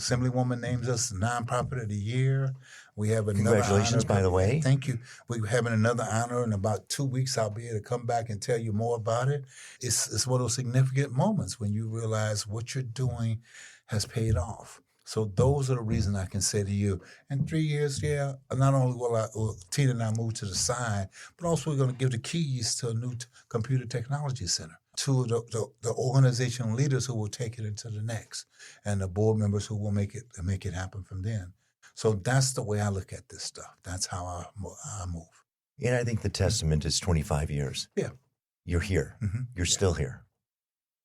Assemblywoman names us Nonprofit of the Year. We have another Congratulations, honor. by the way. Thank you. We're having another honor in about 2 weeks. I'll be able to come back and tell you more about it. It's one of those significant moments when you realize what you're doing has paid off. So those are the reasons I can say to you, in 3 years, not only will Tina and I move to the side, but also we're going to give the keys to a new computer technology center to the organizational leaders who will take it into the next, and the board members who will make it happen from then. So that's the way I look at this stuff. That's how I move. And I think the testament is 25 years. Yeah. You're here. Mm-hmm. You're still here.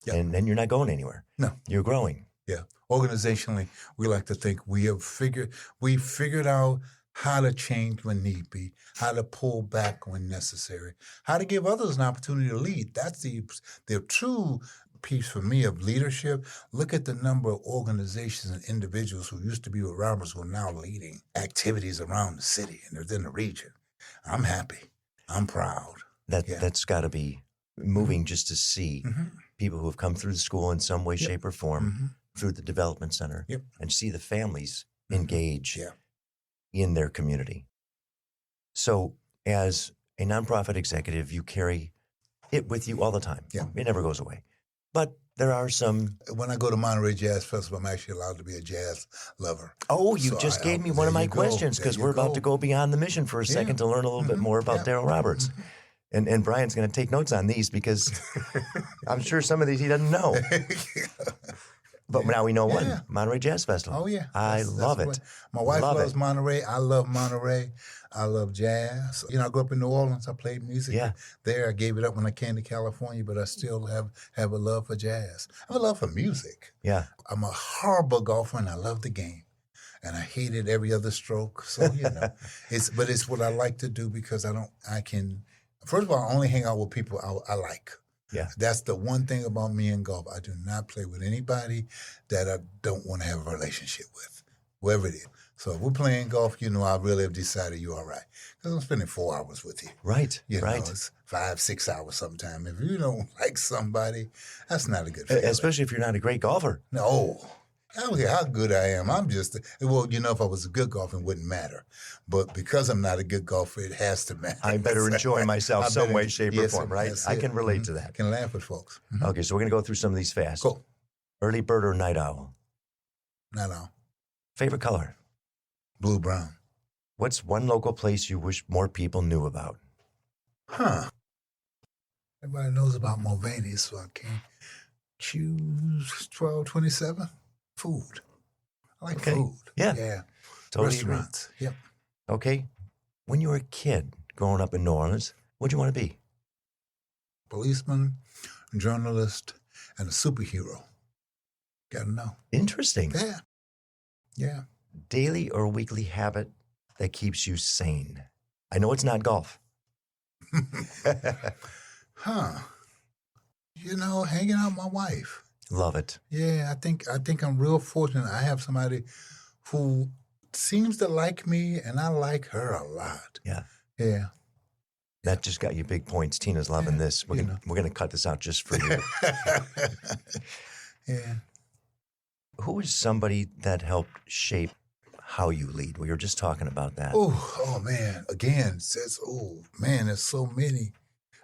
Yep. And you're not going anywhere. No. You're growing. Yeah. Organizationally, we like to think we figured out how to change when need be, how to pull back when necessary, how to give others an opportunity to lead. That's the true piece for me of leadership. Look at the number of organizations and individuals who used to be with Roberts who are now leading activities around the city and within the region. I'm happy. I'm proud. That's got to be moving just to see people who have come through the school in some way, shape, or form through the development center and see the families engage in their community. So as a nonprofit executive, you carry it with you all the time. Yeah. It never goes away. But there are some... When I go to Monterey Jazz Festival, I'm actually allowed to be a jazz lover. Oh, you just gave me one of my questions, because we're about to go beyond the mission for a second to learn a little bit more about Derrell Roberts. And Brian's going to take notes on these, because I'm sure some of these he doesn't know. But now we know one, Monterey Jazz Festival. Oh, yeah. I love it. My wife loves Monterey. I love Monterey. I love jazz. I grew up in New Orleans. I played music there. I gave it up when I came to California, but I still have a love for jazz. I have a love for music. Yeah. I'm a horrible golfer, and I love the game. And I hated every other stroke. So, it's what I like to do, because first of all, I only hang out with people I like. Yeah. That's the one thing about me in golf. I do not play with anybody that I don't want to have a relationship with, whoever it is. So if we're playing golf, I really have decided you're all right. Because I'm spending 4 hours with you. Right, right. It's 5-6 hours sometime. If you don't like somebody, that's not a good feeling. Especially if you're not a great golfer. No. I don't care how good I am. I'm just, if I was a good golfer, it wouldn't matter. But because I'm not a good golfer, it has to matter. I better enjoy myself some way, shape, or form, right? I can relate to that. I can laugh with folks. Okay, so we're going to go through some of these fast. Cool. Early bird or night owl? Night owl. Favorite color? Blue-brown. What's one local place you wish more people knew about? Everybody knows about Mulvaney, so I can't choose 1227. Food. I like food. Yeah. Totally Restaurants. Agree. Yep. Okay. When you were a kid growing up in New Orleans, what'd you want to be? Policeman, journalist, and a superhero. Got to know. Interesting. Yeah. Daily or weekly habit that keeps you sane? I know it's not golf. Hanging out with my wife. Love it. Yeah, I think I'm real fortunate. I have somebody who seems to like me, and I like her a lot. Yeah. Yeah. That just got you big points. Tina's loving this. We're gonna cut this out just for you. Yeah. Who is somebody that helped shape how you lead? We were just talking about that. Oh man. Again, there's so many.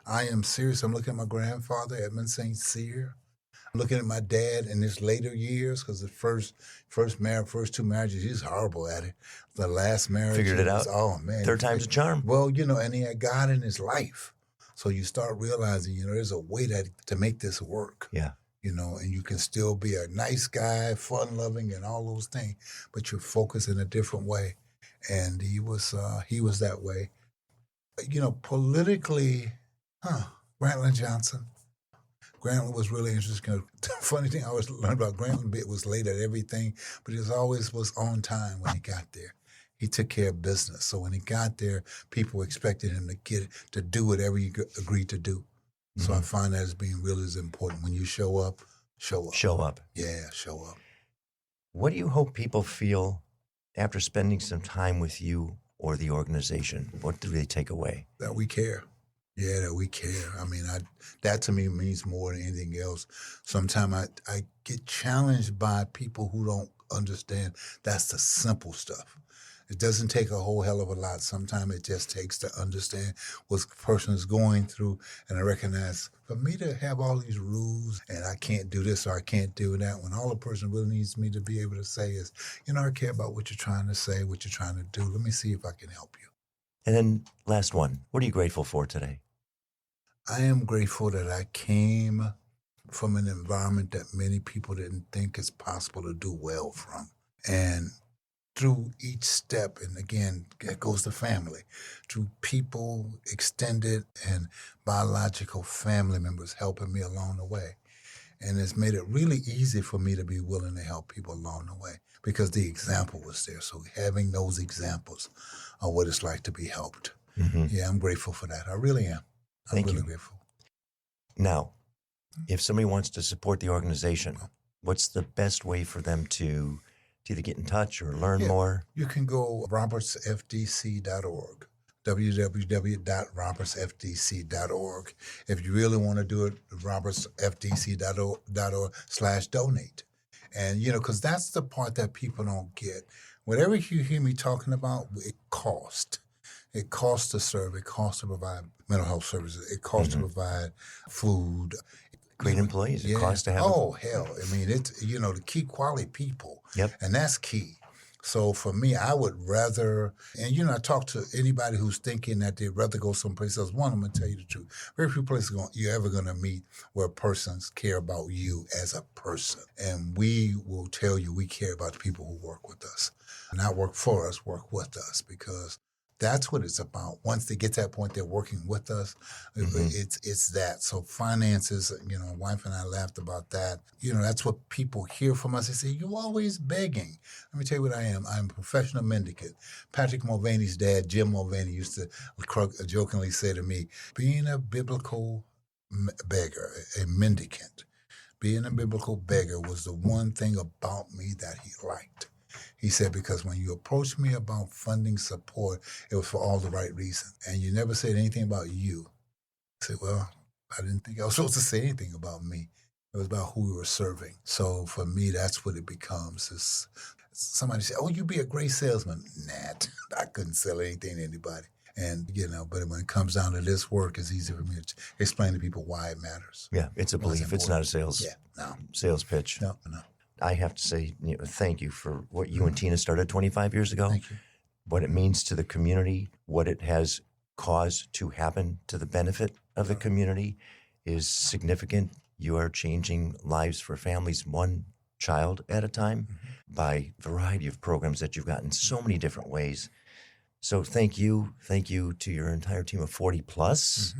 I am serious. I'm looking at my grandfather, Edmund St. Cyr. I'm looking at my dad in his later years, because the first two marriages, he's horrible at it. The last marriage, figured it out. Oh man, third time's a charm. Well, and he had God in his life, so you start realizing, there's a way to make this work. Yeah. And you can still be a nice guy, fun-loving, and all those things, but you're focused in a different way. And he was that way. Politically, Grantland Johnson. Grantland was really interesting. The funny thing I always learned about Grantland, it was late at everything, but he always was on time when he got there. He took care of business. So when he got there, people expected him to do whatever he agreed to do. So I find that as being really as important. When you show up, show up. Show up. Yeah, show up. What do you hope people feel after spending some time with you or the organization? What do they take away? That we care. Yeah, that we care. I mean, that to me means more than anything else. Sometimes I get challenged by people who don't understand that's the simple stuff. It doesn't take a whole hell of a lot. Sometimes it just takes to understand what a person is going through, and I recognize for me to have all these rules and I can't do this or I can't do that, when all a person really needs me to be able to say is, I care about what you're trying to say, what you're trying to do. Let me see if I can help you. And then last one, what are you grateful for today? I am grateful that I came from an environment that many people didn't think it's possible to do well from. And through each step, and again, it goes to family, through people, extended and biological family members helping me along the way. And it's made it really easy for me to be willing to help people along the way because the example was there. So having those examples of what it's like to be helped. Yeah, I'm grateful for that. I really am. I'm really grateful. Now, if somebody wants to support the organization, what's the best way for them to either get in touch or learn more? You can go robertsfdc.org, www.robertsfdc.org. If you really want to do it, robertsfdc.org/donate. And, because that's the part that people don't get. Whatever you hear me talking about, it costs. It costs to serve. It costs to provide mental health services. It costs to provide food. Great employees. It costs to have. Oh, hell. I mean, it's, to keep quality people. Yep. And that's key. So for me, I would rather, and I talk to anybody who's thinking that they'd rather go someplace else. One, I'm going to tell you the truth. Very few places you're ever going to meet where persons care about you as a person. And we will tell you we care about the people who work with us. Not work for us, work with us, because that's what it's about. Once they get to that point, they're working with us. It's that. So finances, wife and I laughed about that. That's what people hear from us. They say, you're always begging. Let me tell you what I am. I'm a professional mendicant. Patrick Mulvaney's dad, Jim Mulvaney, used to jokingly say to me, being a biblical beggar, a mendicant, being a biblical beggar was the one thing about me that he liked. He said, because when you approached me about funding support, it was for all the right reasons. And you never said anything about you. I said, well, I didn't think I was supposed to say anything about me. It was about who we were serving. So for me, that's what it becomes. Somebody said, oh, you'd be a great salesman. Nah, I couldn't sell anything to anybody. And, but when it comes down to this work, it's easy for me to explain to people why it matters. Yeah, it's a belief. It's not a sales pitch. No. I have to say thank you for what you and Tina started 25 years ago. Thank you. What it means to the community, what it has caused to happen to the benefit of the community is significant. You are changing lives for families one child at a time by a variety of programs that you've got in so many different ways. So thank you. Thank you to your entire team of 40 plus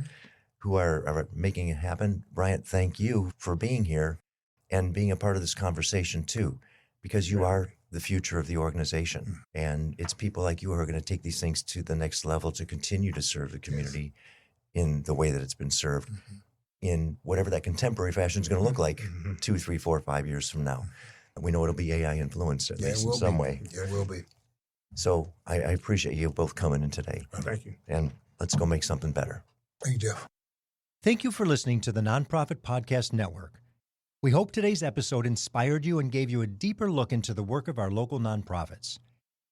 who are making it happen. Bryant, thank you for being here and being a part of this conversation too, because you are the future of the organization. And it's people like you who are going to take these things to the next level to continue to serve the community in the way that it's been served in whatever that contemporary fashion is going to look like 2, 3, 4, 5 years from now. And we know it'll be AI influenced at least in some way. It will be. So I appreciate you both coming in today. Thank you. And let's go make something better. Thank you, Jeff. Thank you for listening to the Nonprofit Podcast Network. We hope today's episode inspired you and gave you a deeper look into the work of our local nonprofits.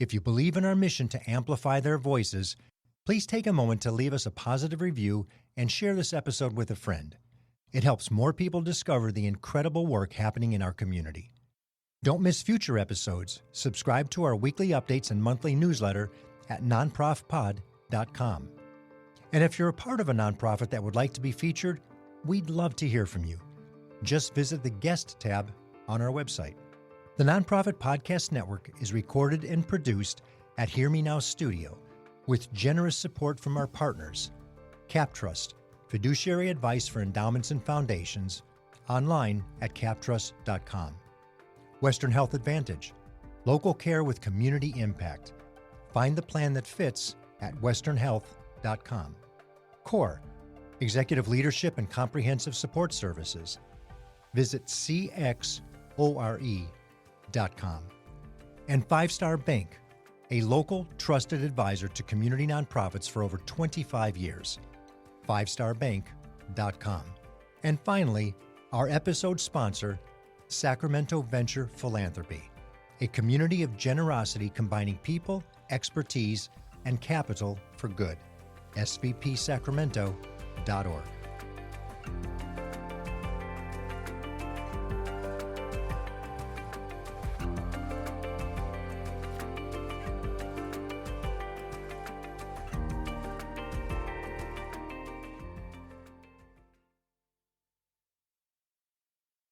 If you believe in our mission to amplify their voices, please take a moment to leave us a positive review and share this episode with a friend. It helps more people discover the incredible work happening in our community. Don't miss future episodes. Subscribe to our weekly updates and monthly newsletter at nonprofpod.com. And if you're a part of a nonprofit that would like to be featured, we'd love to hear from you. Just visit the Guest tab on our website. The Nonprofit Podcast Network is recorded and produced at Hear Me Now Studio with generous support from our partners, CapTrust, fiduciary advice for endowments and foundations, online at captrust.com. Western Health Advantage, local care with community impact. Find the plan that fits at westernhealth.com. CORE, executive leadership and comprehensive support services. Visit cxore.com. And 5 Star Bank, a local trusted advisor to community nonprofits for over 25 years. 5starbank.com. And finally, our episode sponsor, Sacramento Venture Philanthropy, a community of generosity combining people, expertise, and capital for good. svpsacramento.org.